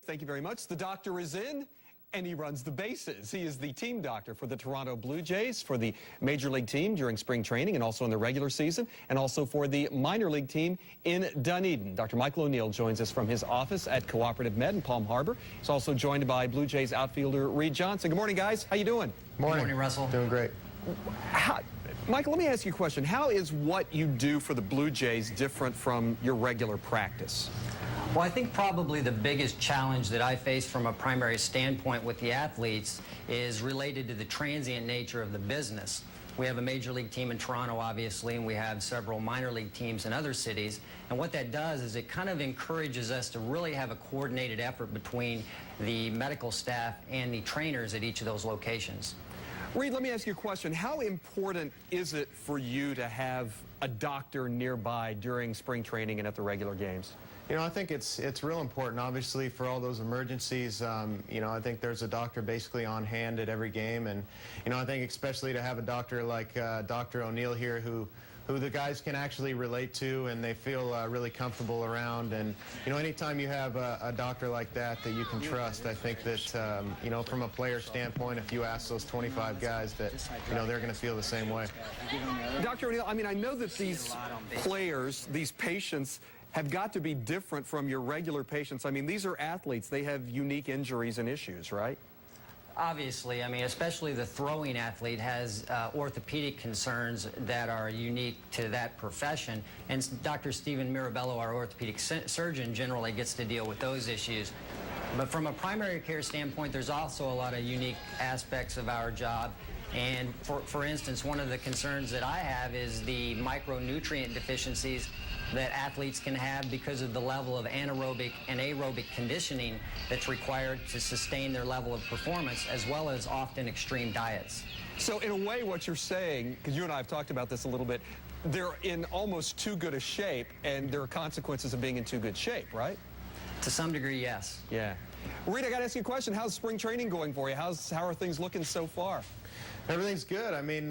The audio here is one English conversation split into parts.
Thank you very much. The doctor is in, and he runs the bases. He is the team doctor for the Toronto Blue Jays, for the Major League team during spring training and also in the regular season, and also for the minor league team in Dunedin. Dr. Michael O'Neal joins us from his office at CooperativeMed in Palm Harbor. He's also joined by Blue Jays outfielder Reed Johnson. Good morning, guys. How you doing? Morning. Good morning, Russell. Doing great. Michael, let me ask you a question. How is what you do for the Blue Jays different from your regular practice? Well, I think probably the biggest challenge that I face from a primary standpoint with the athletes is related to the transient nature of the business. We have a major league team in Toronto, obviously, and we have several minor league teams in other cities. And what that does is it kind of encourages us to really have a coordinated effort between the medical staff and the trainers at each of those locations. Reed, let me ask you a question. How important is it for you to have a doctor nearby during spring training and at the regular games? You know, I think it's real important, obviously, for all those emergencies. You know, I think there's a doctor basically on hand at every game, and you know, I think especially to have a doctor like Dr. O'Neal here, who the guys can actually relate to, and they feel really comfortable around. And you know, anytime you have a doctor like that you can trust, I think that you know, from a player standpoint, if you ask those 25 guys, that you know, they're going to feel the same way. Dr. O'Neal, I mean, I know that these players, these patients, have got to be different from your regular patients. I mean, these are athletes. They have unique injuries and issues, right? Obviously, I mean, especially the throwing athlete has orthopedic concerns that are unique to that profession. And Dr. Stephen Mirabello, our orthopedic surgeon, generally gets to deal with those issues. But from a primary care standpoint, there's also a lot of unique aspects of our job. And for instance, one of the concerns that I have is the micronutrient deficiencies that athletes can have because of the level of anaerobic and aerobic conditioning that's required to sustain their level of performance, as well as often extreme diets. So in a way, what you're saying, because you and I have talked about this a little bit, they're in almost too good a shape, and there are consequences of being in too good shape, right? To some degree, yes. Yeah. Reed, I got to ask you a question. How's spring training going for you? How are things looking so far? Everything's good. I mean,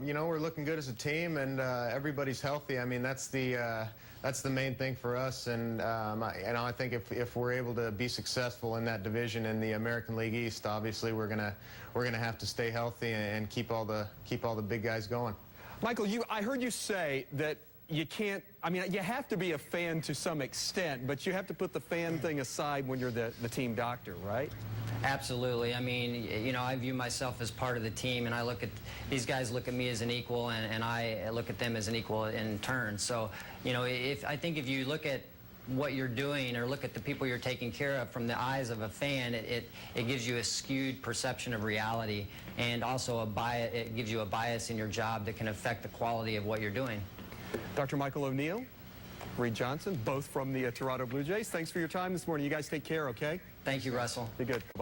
you know, we're looking good as a team, and everybody's healthy. I mean, that's the main thing for us. And I think if we're able to be successful in that division in the American League East, obviously we're gonna have to stay healthy and keep all the big guys going. Michael, I heard you say that you can't. I mean, you have to be a fan to some extent, but you have to put the fan thing aside when you're the team doctor, right? Absolutely. I mean, you know, I view myself as part of the team, and I look at these guys look at me as an equal, and I look at them as an equal in turn. So, you know, I think if you look at what you're doing or look at the people you're taking care of from the eyes of a fan, it gives you a skewed perception of reality, and also it gives you a bias in your job that can affect the quality of what you're doing. Dr. Michael O'Neal, Reed Johnson, both from the Toronto Blue Jays. Thanks for your time this morning. You guys take care, okay? Thank you, Russell. Be good. Bye.